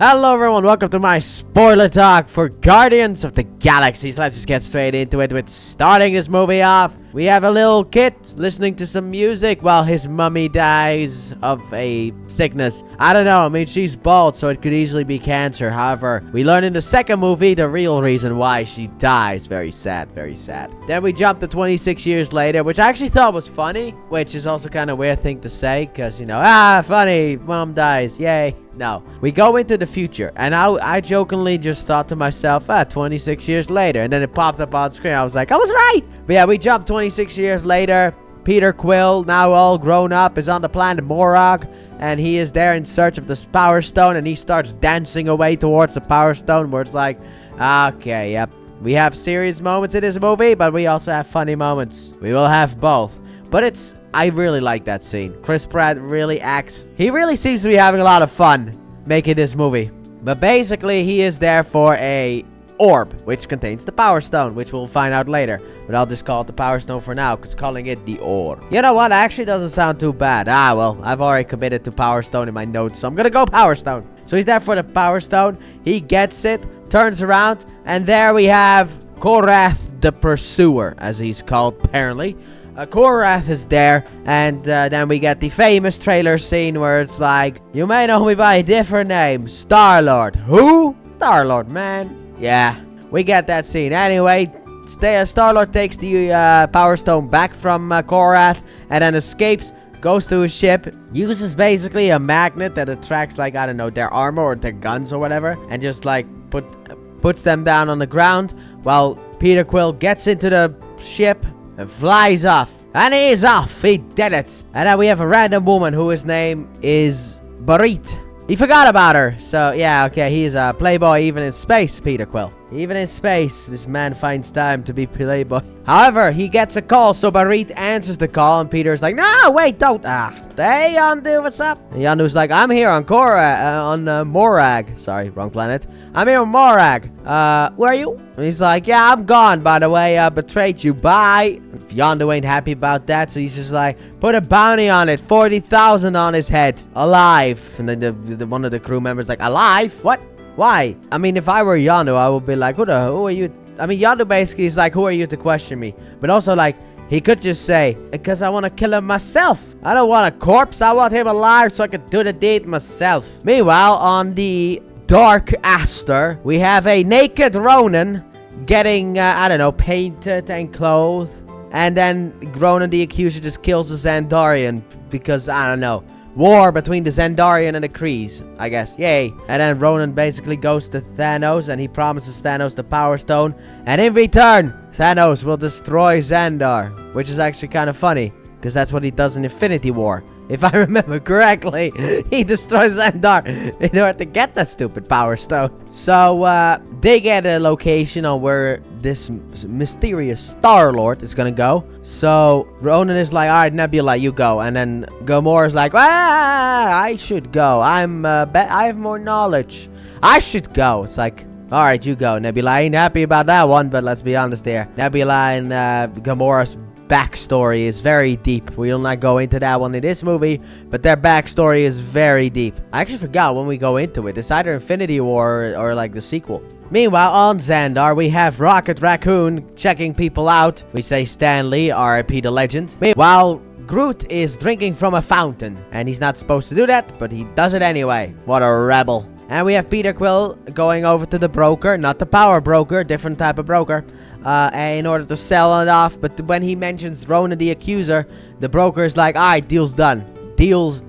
Hello everyone, welcome to my spoiler talk for Guardians of the Galaxies. Let's just get straight into it with starting this movie off. We have a little kid listening to some music while his mummy dies of a sickness. I don't know, I mean, she's bald, so it could easily be cancer. However, we learn in the second movie the real reason why she dies. Very sad, very sad. Then we jump to 26 years later, which I actually thought was funny, which is also kind of a weird thing to say, because, you know, funny, mom dies, yay. No, we go into the future, and I jokingly just thought to myself, 26 years later, and then it popped up on screen. I was like, I was right. But yeah, we jumped 26 years later. Peter Quill, now all grown up, is on the planet Morag, and he is there in search of this Power Stone, and he starts dancing away towards the Power Stone, where it's like, okay, yep. We have serious moments in this movie, but we also have funny moments. We will have both. But I really like that scene. Chris Pratt really acts. He really seems to be having a lot of fun making this movie. But basically, he is there for a orb, which contains the Power Stone, which we'll find out later. But I'll just call it the Power Stone for now, because calling it the orb. You know what? Actually doesn't sound too bad. Well, I've already committed to Power Stone in my notes, so I'm gonna go Power Stone. So he's there for the Power Stone. He gets it, turns around, and there we have Korath the Pursuer, as he's called, apparently. Korath is there, and then we get the famous trailer scene where it's like, you may know me by a different name, Star-Lord. Who? Star-Lord, man. Yeah, we get that scene. Anyway, Star-Lord takes the Power Stone back from Korath, and then escapes, goes to his ship, uses basically a magnet that attracts, like, I don't know, their armor or their guns or whatever, and just, like, puts them down on the ground, while Peter Quill gets into the ship and flies off. And he is off. He did it. And then we have a random woman whose name is Barit. He forgot about her. So, yeah, okay. He is a playboy even in space, Peter Quill. Even in space, this man finds time to be playboy. However, he gets a call, so Barit answers the call, and Peter's like, no, wait, don't. Hey, Yondu, what's up? And Yondu's like, I'm here on Morag. Sorry, wrong planet. I'm here on Morag. Where are you? And he's like, yeah, I'm gone, by the way. I betrayed you. Bye. Yondu ain't happy about that, so he's just like, put a bounty on it. 40,000 on his head. Alive. And then one of the crew members like, alive? What? Why? I mean, if I were Yondu, I would be like, who are you? I mean, Yondu basically is like, who are you to question me? But also, like, he could just say, because I want to kill him myself. I don't want a corpse. I want him alive so I can do the deed myself. Meanwhile, on the Dark Aster, we have a naked Ronan getting, I don't know, painted and clothed. And then Ronan the Accuser just kills the Xandarian because, I don't know, war between the Xandarian and the Krees, I guess. Yay. And then Ronan basically goes to Thanos, and he promises Thanos the Power Stone. And in return, Thanos will destroy Xandar, which is actually kind of funny, because that's what he does in Infinity War. If I remember correctly, he destroys Xandar in order to get that stupid Power Stone. So, they get a location on where this mysterious Star-Lord is gonna go. So, Ronan is like, alright, Nebula, you go. And then Gamora's like, I should go. I have more knowledge. I should go. It's like, alright, you go. Nebula ain't happy about that one, but let's be honest here. Nebula and Gamora's backstory is very deep. We will not go into that one in this movie, but their backstory is very deep. I actually forgot when we go into it. It's either Infinity War or like the sequel. Meanwhile, on Xandar, we have Rocket Raccoon checking people out. We say Stan Lee, RIP the legend. Meanwhile, Groot is drinking from a fountain, and he's not supposed to do that, but he does it anyway. What a rebel. And we have Peter Quill going over to the broker, not the power broker, different type of broker, in order to sell it off. But when he mentions Ronan the Accuser, the broker is like, alright, deal's done.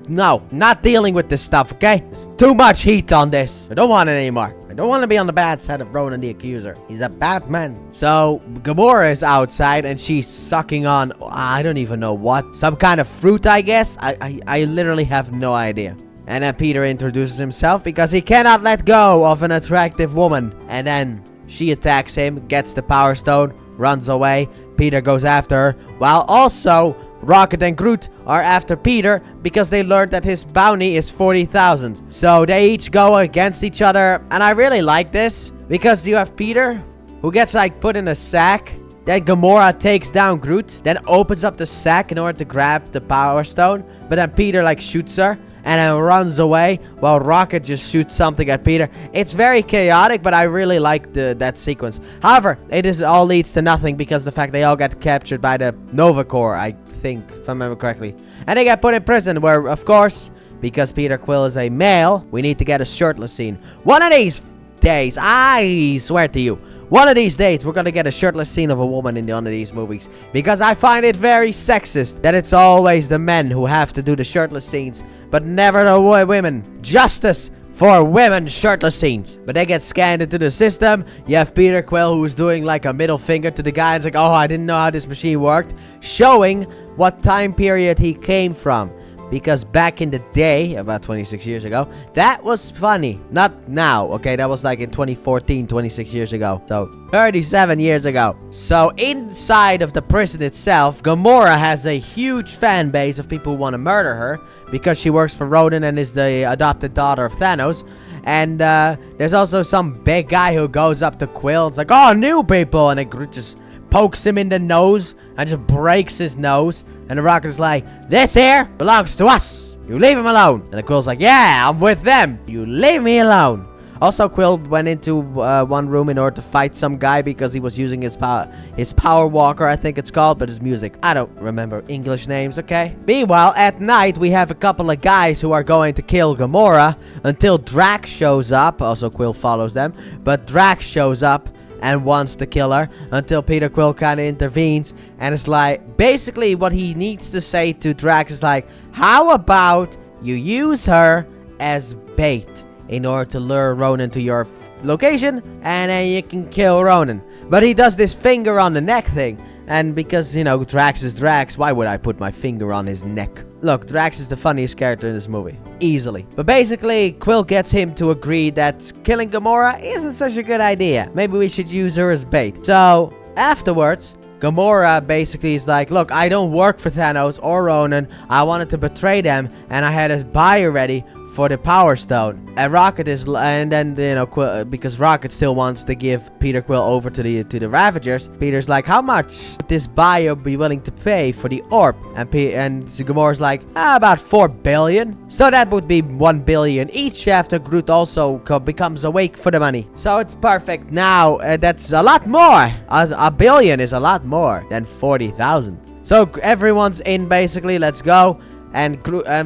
No, not dealing with this stuff, okay? There's too much heat on this. I don't want it anymore. I don't want to be on the bad side of Ronan the Accuser. He's a bad man. So, Gamora is outside, and she's sucking on, I don't even know what. Some kind of fruit, I guess? I literally have no idea. And then Peter introduces himself because he cannot let go of an attractive woman. And then she attacks him, gets the Power Stone, runs away. Peter goes after her, while also Rocket and Groot are after Peter because they learned that his bounty is 40,000. So they each go against each other, and I really like this because you have Peter who gets like put in a sack. Then Gamora takes down Groot, then opens up the sack in order to grab the Power Stone, but then Peter like shoots her, and then runs away while Rocket just shoots something at Peter. It's very chaotic, but I really like that sequence. However, it all leads to nothing because the fact they all get captured by the Nova Corps, I think, if I remember correctly. And they get put in prison where, of course, because Peter Quill is a male, we need to get a shirtless scene. One of these days, I swear to you, one of these days, we're gonna get a shirtless scene of a woman in one of these movies. Because I find it very sexist that it's always the men who have to do the shirtless scenes, but never the women. Justice for women shirtless scenes. But they get scanned into the system. You have Peter Quill who's doing like a middle finger to the guy. It's like, oh, I didn't know how this machine worked. Showing what time period he came from. Because back in the day, about 26 years ago, that was funny. Not now, okay? That was like in 2014, 26 years ago. So, 37 years ago. So, inside of the prison itself, Gamora has a huge fan base of people who want to murder her. Because she works for Ronan and is the adopted daughter of Thanos. And there's also some big guy who goes up to Quill. It's like, oh, new people. And it just pokes him in the nose and just breaks his nose. And the Rocket's like, this here belongs to us. You leave him alone. And the Quill's like, yeah, I'm with them. You leave me alone. Also, Quill went into one room in order to fight some guy because he was using his power walker, I think it's called, but his music. I don't remember English names, okay? Meanwhile, at night, we have a couple of guys who are going to kill Gamora until Drax shows up. Also, Quill follows them, but Drax shows up and wants to kill her until Peter Quill kind of intervenes. And it's like, basically what he needs to say to Drax is like, how about you use her as bait in order to lure Ronan to your location, and then you can kill Ronan. But he does this finger on the neck thing. And because, you know, Drax is Drax, why would I put my finger on his neck? Look, Drax is the funniest character in this movie. Easily. But basically, Quill gets him to agree that killing Gamora isn't such a good idea. Maybe we should use her as bait. So, afterwards, Gamora basically is like, look, I don't work for Thanos or Ronan. I wanted to betray them, and I had a buyer ready for the Power Stone. And Rocket is, and then, you know, because Rocket still wants to give Peter Quill over to the Ravagers. Peter's like, how much would this buyer be willing to pay for the orb? And Gamora's like, about 4 billion. So that would be 1 billion each after Groot also becomes awake for the money. So it's perfect. Now, that's a lot more. A billion is a lot more than 40,000. So everyone's in basically, let's go. And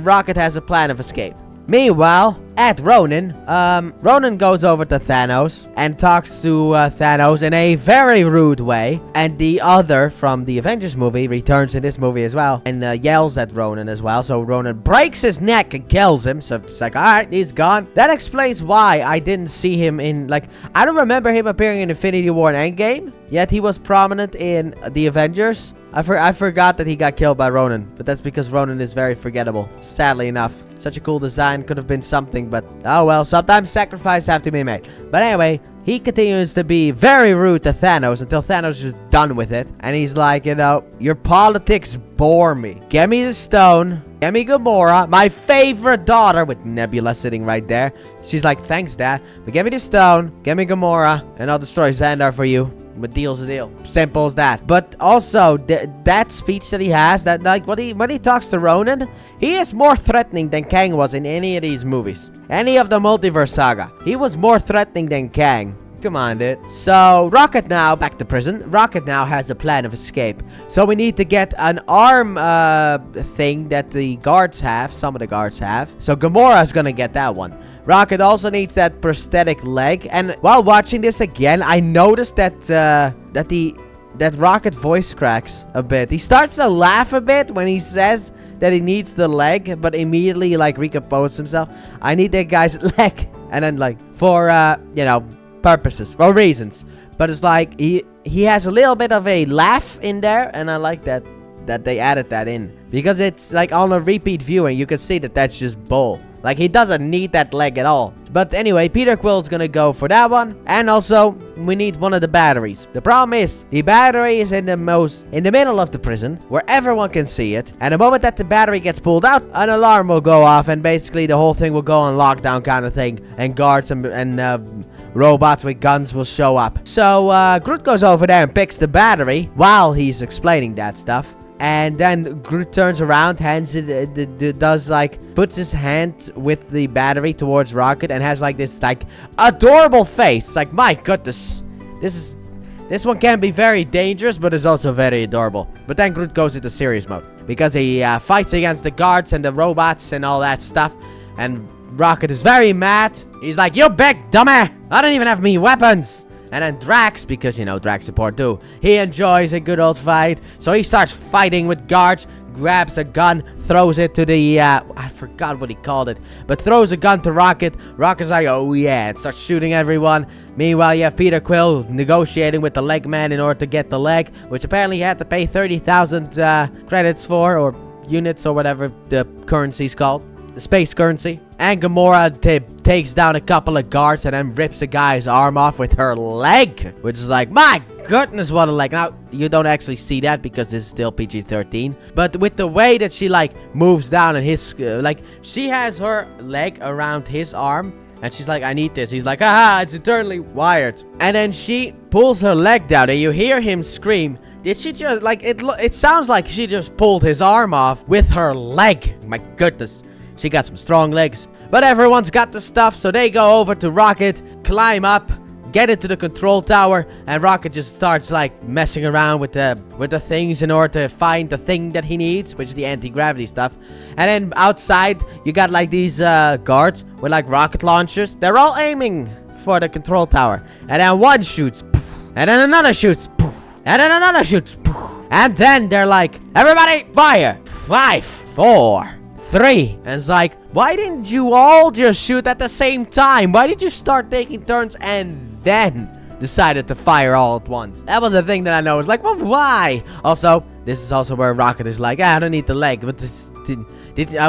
Rocket has a plan of escape. Meanwhile, at Ronan, Ronan goes over to Thanos and talks to Thanos in a very rude way. And the other from the Avengers movie returns in this movie as well and yells at Ronan as well. So Ronan breaks his neck and kills him. So it's like, alright, he's gone. That explains why I didn't see him in, like, I don't remember him appearing in Infinity War and Endgame. Yet he was prominent in the Avengers. I forgot that he got killed by Ronan, but that's because Ronan is very forgettable. Sadly enough. Such a cool design, could have been something, but oh well, sometimes sacrifices have to be made. But anyway, he continues to be very rude to Thanos until Thanos is done with it. And he's like, you know, your politics bore me. Get me the stone. Get me Gamora, my favorite daughter, with Nebula sitting right there. She's like, thanks, Dad. But get me the stone. Get me Gamora, and I'll destroy Xandar for you. But deal's a deal. Simple as that. But also, that speech that he has, that like when he talks to Ronan, he is more threatening than Kang was in any of these movies. Any of the multiverse saga. He was more threatening than Kang. Come on, dude. So, Rocket now, back to prison. Rocket now has a plan of escape. So, we need to get an arm thing that the guards have. Some of the guards have. So, Gamora's gonna get that one. Rocket also needs that prosthetic leg. And while watching this again, I noticed that that Rocket voice cracks a bit. He starts to laugh a bit when he says that he needs the leg, but immediately like recomposes himself. I need that guy's leg, and then like for you know, purposes or reasons. But it's like he has a little bit of a laugh in there, and I like that they added that in because it's like on a repeat viewing you can see that that's just bull. Like, he doesn't need that leg at all. But anyway, Peter Quill's gonna go for that one. And also, we need one of the batteries. The problem is, the battery is in the middle of the prison, where everyone can see it. And the moment that the battery gets pulled out, an alarm will go off, and basically the whole thing will go on lockdown kind of thing. And guards and robots with guns will show up. So, Groot goes over there and picks the battery while he's explaining that stuff. And then Groot turns around, does like, puts his hand with the battery towards Rocket and has like this like adorable face. It's like, my goodness, this one can be very dangerous, but is also very adorable. But then Groot goes into serious mode because he fights against the guards and the robots and all that stuff. And Rocket is very mad. He's like, you big dummy, I don't even have me weapons. And then Drax, because, you know, Drax support too, he enjoys a good old fight. So he starts fighting with guards, grabs a gun, throws it to the, I forgot what he called it, but throws a gun to Rocket. Rocket's like, oh yeah, and starts shooting everyone. Meanwhile, you have Peter Quill negotiating with the leg man in order to get the leg, which apparently he had to pay 30,000 credits for, or units, or whatever the currency's called. The space currency. And Gamora takes down a couple of guards and then rips a guy's arm off with her leg. Which is like, my goodness, what a leg. Now, you don't actually see that because this is still PG-13. But with the way that she, like, moves down and his, like, she has her leg around his arm. And she's like, I need this. He's like, haha, it's internally wired. And then she pulls her leg down and you hear him scream. Did she just, like, it sounds like she just pulled his arm off with her leg. My goodness. She got some strong legs. But everyone's got the stuff, so they go over to Rocket, climb up, get into the control tower, and Rocket just starts like messing around with the things in order to find the thing that he needs, which is the anti-gravity stuff. And then outside, you got like these guards with like rocket launchers. They're all aiming for the control tower. And then one shoots, and then another shoots, and then another shoots, and then they're like, everybody fire! 5, 4, 3. And it's like, why didn't you all just shoot at the same time? Why did you start taking turns and then decided to fire all at once? That was the thing that I know. It's like, well, why? Also, this is also where Rocket is like, I don't need the leg. But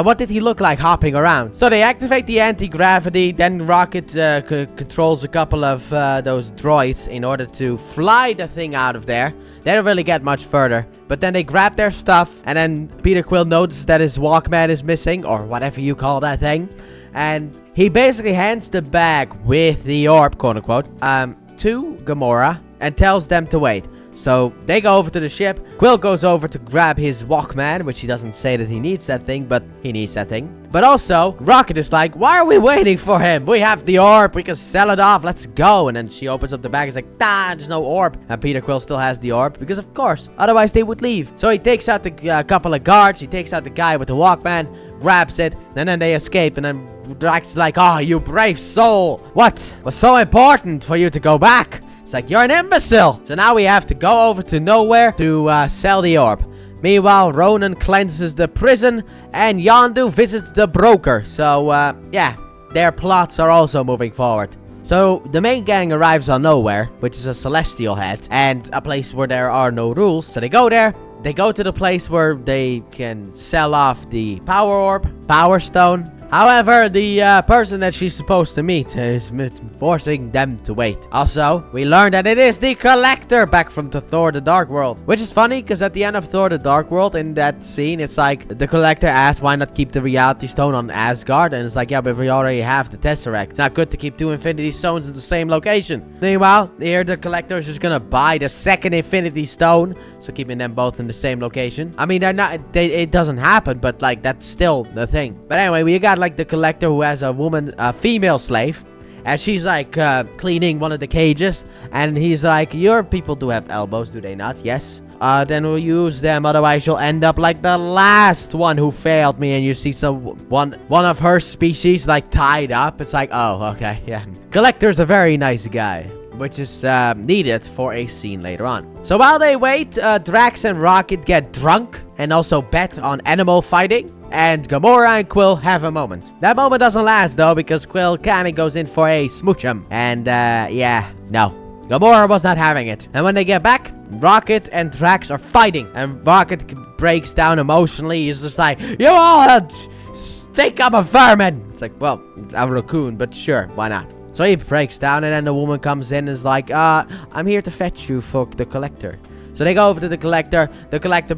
what did he look like hopping around? So they activate the anti-gravity. Then Rocket controls a couple of those droids in order to fly the thing out of there. They don't really get much further. But then they grab their stuff. And then Peter Quill notices that his Walkman is missing. Or whatever you call that thing. And he basically hands the bag with the orb, quote unquote, to Gamora. And tells them to wait. So they go over to the ship. Quill goes over to grab his Walkman, which he doesn't say that he needs that thing, but he needs that thing. But also, Rocket is like, why are we waiting for him? We have the orb. We can sell it off. Let's go. And then she opens up the bag. It's like, there's no orb. And Peter Quill still has the orb because, of course, otherwise they would leave. So he takes out the couple of guards. He takes out the guy with the Walkman, grabs it, and then they escape. And then Drax is like, oh, you brave soul. What was so important for you to go back? It's like, you're an imbecile. So now we have to go over to nowhere to sell the orb. Meanwhile, Ronan cleanses the prison and Yondu visits the broker. So, yeah, their plots are also moving forward. So, the main gang arrives on Nowhere, which is a celestial head, and a place where there are no rules. So they go there. They go to the place where they can sell off the power orb, power stone. However, the person that she's supposed to meet is forcing them to wait. Also, we learn that it is the Collector back from the Thor the Dark World. Which is funny, because at the end of Thor the Dark World, in that scene, it's like, the Collector asked why not keep the Reality Stone on Asgard. And it's like, yeah, but we already have the Tesseract. It's not good to keep 2 Infinity Stones in the same location. Meanwhile, here the Collector is just gonna buy the 2nd Infinity Stone. So keeping them both in the same location. I mean, it doesn't happen, but like, that's still the thing. But anyway, we got like the Collector who has a female slave, and she's like cleaning one of the cages, and he's like, your people do have elbows, do they not? Yes. Then we'll use them, otherwise you'll end up like the last one who failed me. And you see one of her species like tied up. It's like, oh, okay, yeah. Collector's a very nice guy, which is needed for a scene later on. So while they wait, Drax and Rocket get drunk and also bet on animal fighting. And Gamora and Quill have a moment. That moment doesn't last though, because Quill kinda goes in for a smoochum. And yeah, no. Gamora was not having it. And when they get back, Rocket and Drax are fighting. And Rocket breaks down emotionally. He's just like, you all think I'm a vermin. It's like, well, I'm a raccoon, but sure, why not? So he breaks down, and then the woman comes in and is like, I'm here to fetch you for the Collector. So they go over to the Collector. The Collector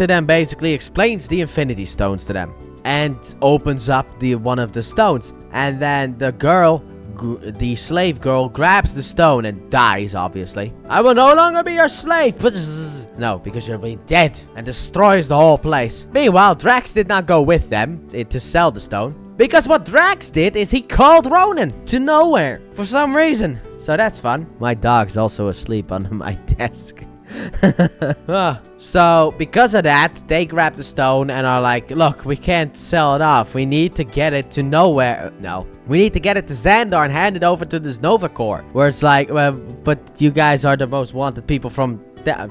then basically explains the Infinity Stones to them. And opens up one of the stones. And then the girl the slave girl grabs the stone and dies, obviously. I will no longer be your slave. No, because you'll be dead, and destroys the whole place. Meanwhile, Drax did not go with them to sell the stone. Because what Drax did is he called Ronan to nowhere for some reason. So that's fun. My dog's also asleep under my desk. So because of that, they grab the stone and are like, look, we can't sell it off. We need to get it to nowhere. No. We need to get it to Xandar and hand it over to this Nova Corps. Where it's like, well, but you guys are the most wanted people from...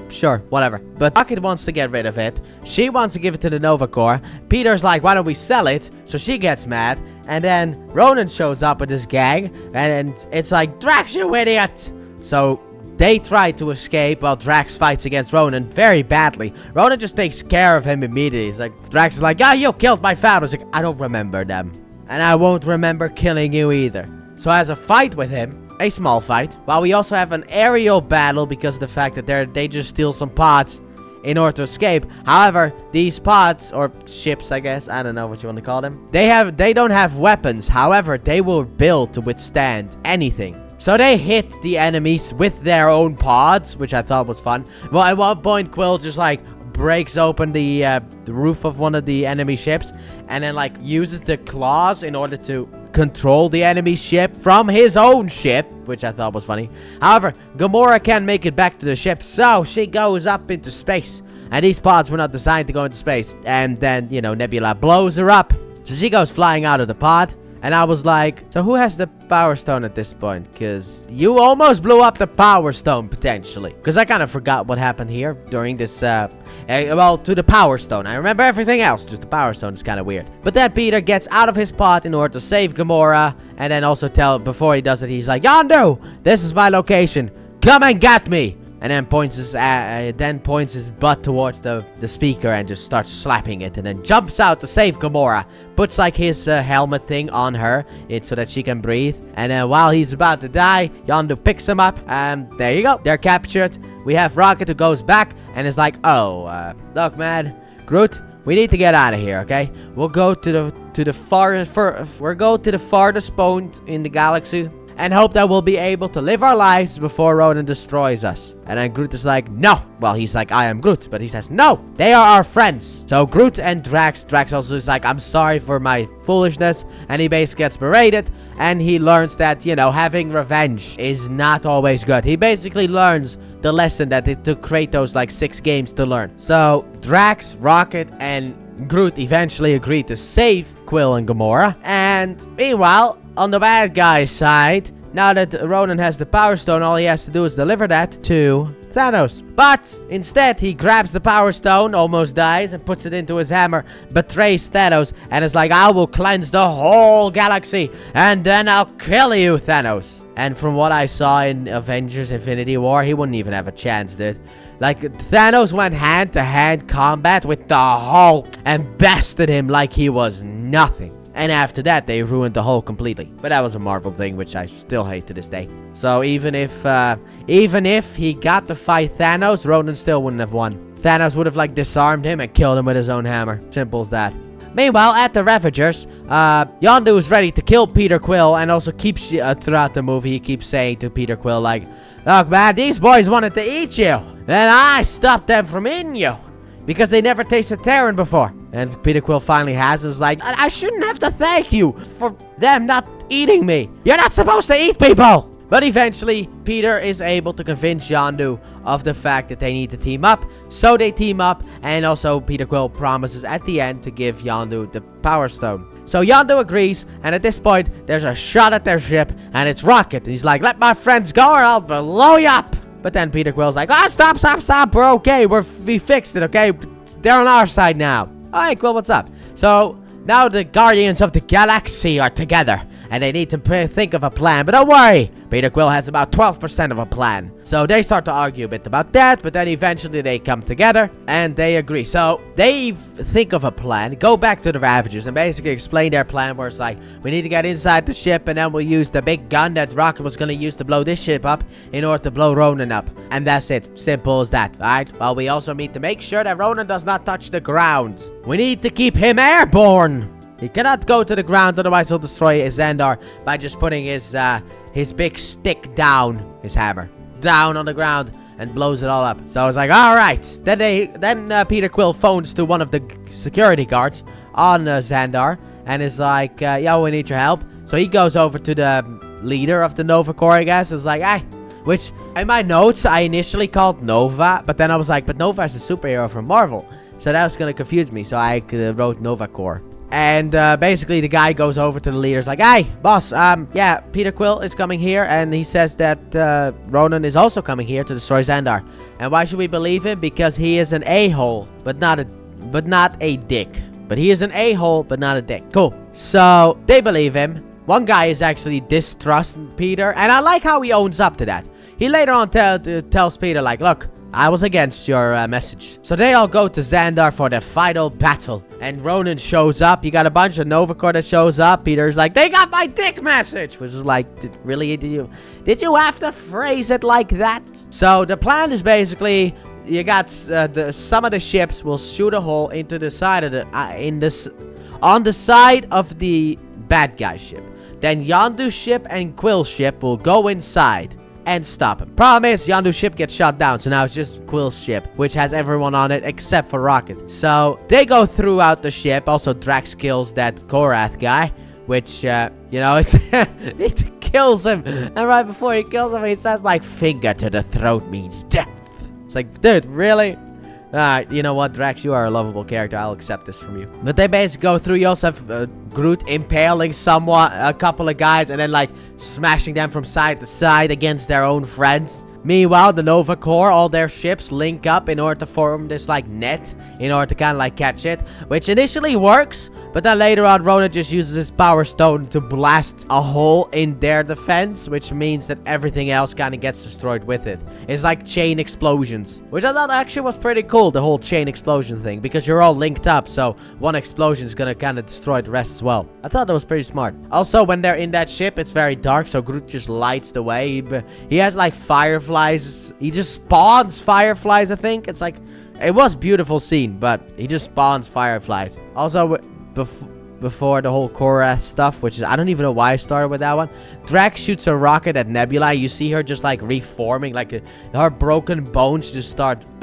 Sure, whatever. But Rocket wants to get rid of it. She wants to give it to the Nova Corps. Peter's like, why don't we sell it? So she gets mad. And then Ronan shows up with his gang. And it's like, Drax, you idiot! So they try to escape while Drax fights against Ronan very badly. Ronan just takes care of him immediately. He's like, Drax is like, yeah, you killed my family. He's like, I don't remember them. And I won't remember killing you either. So has a fight with him. A small fight. While we also have an aerial battle because of the fact that they just steal some pods in order to escape. However, these pods, or ships, I guess, I don't know what you want to call them, they don't have weapons. However, they will build to withstand anything. So they hit the enemies with their own pods, which I thought was fun. Well, at one point, Quill just like breaks open the roof of one of the enemy ships and then like uses the claws in order to control the enemy ship from his own ship, which I thought was funny. However, Gamora can't make it back to the ship, so she goes up into space. And these pods were not designed to go into space. And then, you know, Nebula blows her up. So she goes flying out of the pod. And I was like, so who has the Power Stone at this point? Because you almost blew up the Power Stone, potentially. Because I kind of forgot what happened here during this, well, to the Power Stone. I remember everything else, just the Power Stone is kind of weird. But then Peter gets out of his pod in order to save Gamora. And then also before he does it, he's like, Yondu, this is my location. Come and get me. And then points his butt towards the speaker and just starts slapping it. And then jumps out to save Gamora. Puts like his helmet thing on her so that she can breathe. And then while he's about to die, Yondu picks him up. And there you go. They're captured. We have Rocket who goes back and is like, oh, look, man. Groot, we need to get out of here, okay? We'll go to the farthest point in the galaxy. And hope that we'll be able to live our lives before Ronan destroys us. And then Groot is like, no. Well, he's like, I am Groot. But he says, no, they are our friends. So Groot and Drax also is like, I'm sorry for my foolishness. And he basically gets berated. And he learns that, you know, having revenge is not always good. He basically learns the lesson that it took Kratos like 6 games to learn. So Drax, Rocket, and Groot eventually agreed to save Quill and Gamora. And meanwhile, on the bad guy's side, now that Ronan has the Power Stone, all he has to do is deliver that to Thanos. But instead, he grabs the Power Stone, almost dies, and puts it into his hammer, betrays Thanos, and is like, I will cleanse the whole galaxy, and then I'll kill you, Thanos. And from what I saw in Avengers Infinity War, he wouldn't even have a chance, dude. Like, Thanos went hand-to-hand combat with the Hulk and bested him like he was nothing. And after that, they ruined the Hulk completely. But that was a Marvel thing, which I still hate to this day. So even if he got to fight Thanos, Ronan still wouldn't have won. Thanos would have, like, disarmed him and killed him with his own hammer. Simple as that. Meanwhile, at the Ravagers, Yondu is ready to kill Peter Quill. And also keeps, throughout the movie, he keeps saying to Peter Quill, like, look, man, these boys wanted to eat you. And I stopped them from eating you. Because they never tasted Terran before. And Peter Quill finally is like, I shouldn't have to thank you for them not eating me. You're not supposed to eat people. But eventually, Peter is able to convince Yondu of the fact that they need to team up. So they team up. And also, Peter Quill promises at the end to give Yondu the Power Stone. So Yondu agrees. And at this point, there's a shot at their ship. And it's Rocket. And he's like, let my friends go or I'll blow you up. But then Peter Quill's like, stop, we're okay, we fixed it, okay, they're on our side now. Alright, Quill, what's up? So, now the Guardians of the Galaxy are together, and they need to think of a plan, but don't worry, Peter Quill has about 12% of a plan. So they start to argue a bit about that, but then eventually they come together, and they agree. So, they think of a plan, go back to the Ravagers, and basically explain their plan, where it's like, we need to get inside the ship, and then we'll use the big gun that Rocket was gonna use to blow this ship up, in order to blow Ronan up. And that's it. Simple as that, alright? Well, we also need to make sure that Ronan does not touch the ground. We need to keep him airborne. He cannot go to the ground, otherwise he'll destroy Xandar by just putting his big stick down, his hammer, down on the ground and blows it all up. So I was like, all right. Then Peter Quill phones to one of the security guards on Xandar and is like, yo, we need your help. So he goes over to the leader of the Nova Corps, I guess. Is like, hey. Which, in my notes, I initially called Nova. But then I was like, but Nova is a superhero from Marvel. So that was going to confuse me. So I wrote Nova Corps. And basically, the guy goes over to the leader. Is like, hey, boss, yeah, Peter Quill is coming here. And he says that Ronan is also coming here to destroy Xandar. And why should we believe him? Because he is an a-hole, but not a dick. But he is an a-hole, but not a dick. Cool. So they believe him. One guy is actually distrusting Peter, and I like how he owns up to that. He later on tells Peter, like, look, I was against your message. So they all go to Xandar for the final battle. And Ronan shows up. You got a bunch of Nova Corps that shows up. Peter's like, they got my dick message. Which is like, really? Did you have to phrase it like that? So the plan is basically, you got some of the ships will shoot a hole into the side of on the side of the bad guy ship. Then Yondu's ship and Quill's ship will go inside and stop him. Problem is, Yondu's ship gets shot down, so now it's just Quill's ship, which has everyone on it except for Rocket. So they go throughout the ship. Also, Drax kills that Korath guy, which, you know, it kills him. And right before he kills him, he says, like, finger to the throat means death. It's like, dude, really? Alright, you know what, Drax, you are a lovable character. I'll accept this from you. But they basically go through. You also have Groot impaling a couple of guys and then, like, smashing them from side to side against their own friends. Meanwhile, the Nova Corps, all their ships link up in order to form this, like, net in order to kind of, like, catch it. Which initially works, but then later on, Ronan just uses his Power Stone to blast a hole in their defense, which means that everything else kind of gets destroyed with it. It's like chain explosions, which I thought actually was pretty cool, the whole chain explosion thing, because you're all linked up, so one explosion is gonna kind of destroy the rest as well. I thought that was pretty smart. Also, when they're in that ship, it's very dark, so Groot just lights the way. He has, like, fireflies. He just spawns fireflies, I think. It's like, it was a beautiful scene, but he just spawns fireflies. Also, before the whole Korath stuff, which is, I don't even know why I started with that one. Drax shoots a rocket at Nebula. You see her just, like, reforming, like, her broken bones just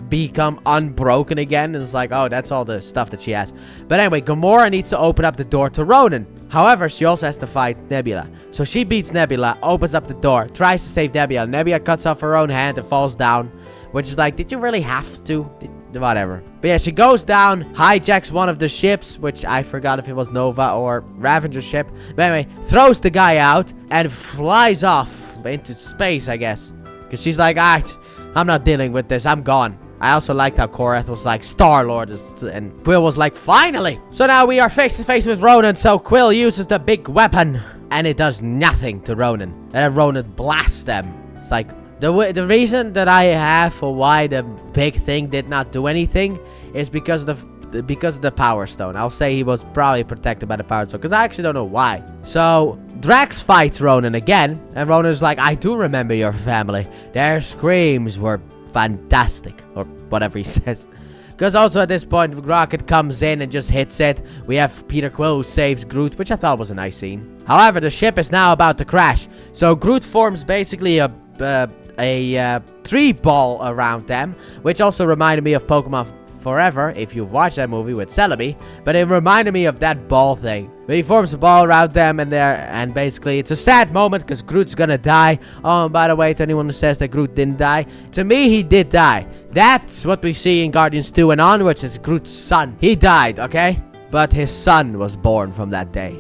become unbroken again. And it's like, oh, that's all the stuff that she has. But anyway, Gamora needs to open up the door to Ronan. However, she also has to fight Nebula. So she beats Nebula, opens up the door, tries to save Nebula. Nebula cuts off her own hand and falls down, which is like, did you really have to? Whatever. But yeah, she goes down, hijacks one of the ships, which I forgot if it was Nova or Ravager's ship. But anyway, throws the guy out and flies off into space, I guess. Because she's like, I'm not dealing with this. I'm gone. I also liked how Korath was like, Star-Lord, and Quill was like, finally! So now we are face to face with Ronan, so Quill uses the big weapon, and it does nothing to Ronan. And then Ronan blasts them. It's like, the reason that I have for why the big thing did not do anything is because of the Power Stone. I'll say he was probably protected by the Power Stone, because I actually don't know why. So Drax fights Ronan again, and Ronan's like, I do remember your family. Their screams were fantastic, or whatever he says. Because also at this point, Rocket comes in and just hits it. We have Peter Quill who saves Groot, which I thought was a nice scene. However, the ship is now about to crash. So Groot forms basically a tree ball around them, which also reminded me of Pokemon Forever, if you've watched that movie with Celebi. But it reminded me of that ball thing. But he forms a ball around them, and basically it's a sad moment because Groot's gonna die. Oh, and by the way, to anyone who says that Groot didn't die, to me he did die. That's what we see in Guardians 2 and onwards. It's Groot's son. He died, okay? But his son was born from that day.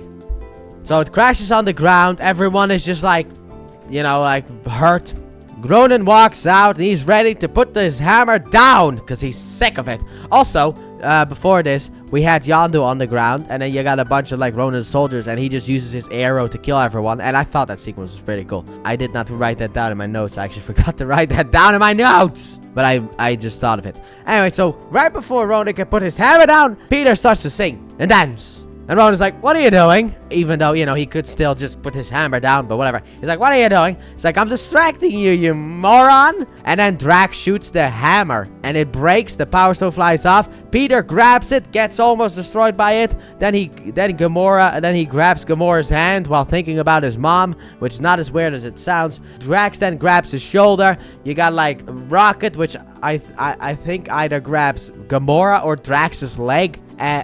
So it crashes on the ground. Everyone is just like, you know, like hurt. Ronan walks out and he's ready to put his hammer down because he's sick of it. Also, before this, we had Yondu on the ground, and then you got a bunch of like Ronan's soldiers, and he just uses his arrow to kill everyone. And I thought that sequence was pretty cool. I did not write that down in my notes. I actually forgot to write that down in my notes, but I just thought of it. Anyway, so right before Ronan can put his hammer down, Peter starts to sing and dance. And Ronan's like, what are you doing? Even though, you know, he could still just put his hammer down, but whatever. He's like, what are you doing? He's like, I'm distracting you, you moron. And then Drax shoots the hammer, and it breaks. The Power Stone flies off. Peter grabs it, gets almost destroyed by it. Then he grabs Gamora's hand while thinking about his mom, which is not as weird as it sounds. Drax then grabs his shoulder. You got like Rocket, which I think either grabs Gamora or Drax's leg.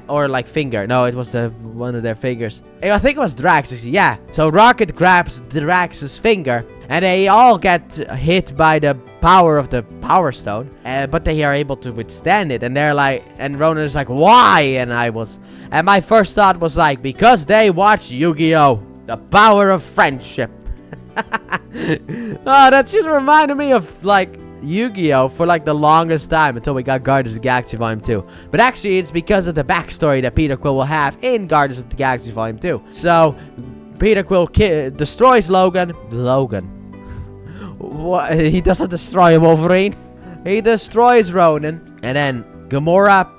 Or like finger. No, it was one of their fingers. I think it was Drax. Yeah. So Rocket grabs Drax's finger, and they all get hit by the power of the Power Stone. But they are able to withstand it, and they're like, and Ronan is like, why? And my first thought was like, because they watch Yu-Gi-Oh! The Power of Friendship. Oh, that just reminded me of like Yu-Gi-Oh! For like the longest time until we got Guardians of the Galaxy Volume 2. But actually, it's because of the backstory that Peter Quill will have in Guardians of the Galaxy Volume 2. So, Peter Quill destroys Logan. What? He doesn't destroy Wolverine. He destroys Ronan. And then Gamora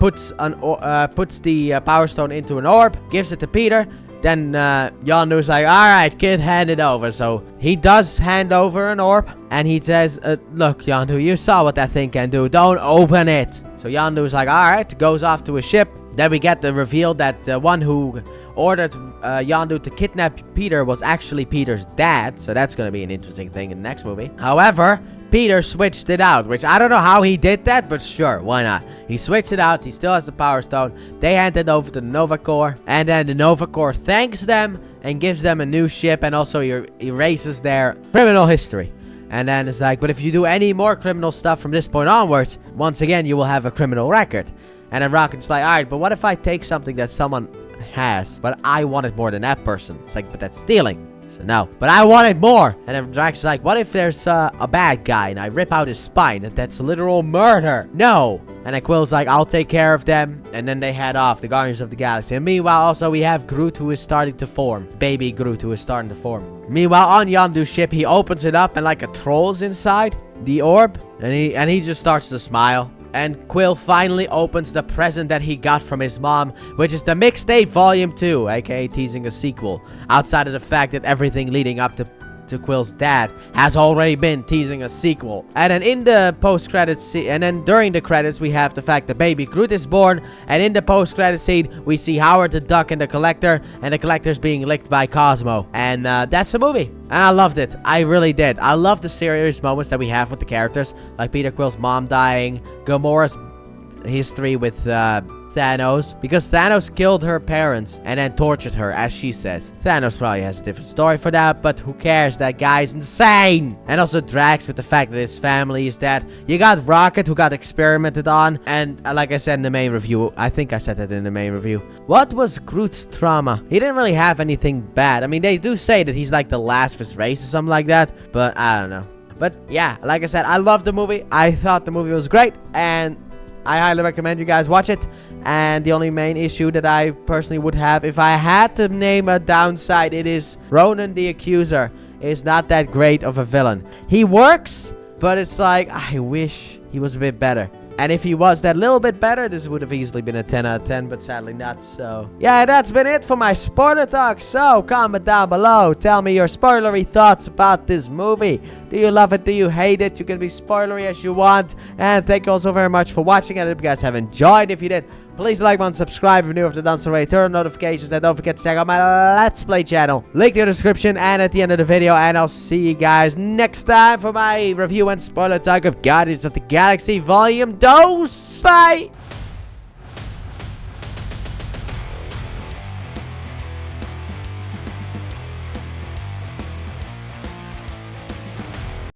puts the Power Stone into an orb, gives it to Peter. Then Yondu's like, alright, kid, hand it over. So he does hand over an orb. And he says, look, Yondu, you saw what that thing can do. Don't open it. So Yondu's like, alright, goes off to a ship. Then we get the reveal that the one who ordered Yondu to kidnap Peter was actually Peter's dad. So that's going to be an interesting thing in the next movie. However, Peter switched it out, which I don't know how he did that, but sure, why not? He switched it out. He still has the Power Stone. They hand it over to the Nova Corps, and then the Nova Corps thanks them and gives them a new ship, and also erases their criminal history. And then it's like, but if you do any more criminal stuff from this point onwards, once again, you will have a criminal record. And then Rocket's like, alright, but what if I take something that someone has, but I want it more than that person? It's like, but that's stealing. So no, but I want it more. And then Drax is like, what if there's a bad guy and I rip out his spine? That's literal murder. No. And then Quill's like, I'll take care of them. And then they head off, the Guardians of the Galaxy. And meanwhile, also, we have Groot, who is starting to form. Baby Groot, who is starting to form. Meanwhile, on Yondu's ship, he opens it up and like a troll's inside the orb. And he just starts to smile. And Quill finally opens the present that he got from his mom, which is the Mixtape Volume 2, aka teasing a sequel. Outside of the fact that everything leading up to Quill's dad has already been teasing a sequel. And then in the post-credits scene, and then during the credits, we have the fact that baby Groot is born. And in the post-credits scene, we see Howard the Duck and the Collector, and the Collector's being licked by Cosmo. And that's the movie. And I loved it. I really did. I love the serious moments that we have with the characters, like Peter Quill's mom dying, Gamora's history with Thanos, because Thanos killed her parents and then tortured her, as she says. Thanos probably has a different story for that, but who cares? That guy's insane. And also Drax with the fact that his family is dead. You got Rocket, who got experimented on, and like I said in the main review, I think I said that in the main review, what was Groot's trauma? He didn't really have anything bad. I mean, they do say that he's like the last of his race or something like that, but I don't know. But yeah, like I said, I loved the movie. I thought the movie was great, and I highly recommend you guys watch it. And the only main issue that I personally would have, if I had to name a downside, it is Ronan the Accuser is not that great of a villain. He works, but it's like, I wish he was a bit better. And if he was that little bit better, this would have easily been a 10 out of 10, but sadly not. So yeah, that's been it for my spoiler talk. So comment down below. Tell me your spoilery thoughts about this movie. Do you love it? Do you hate it? You can be spoilery as you want. And thank you all so very much for watching. I hope you guys have enjoyed. If you did, please like, and subscribe if you're new. If you've done so already, turn on notifications, and don't forget to check out my Let's Play channel. Link in the description and at the end of the video. And I'll see you guys next time for my review and spoiler talk of Guardians of the Galaxy Volume 2. Bye!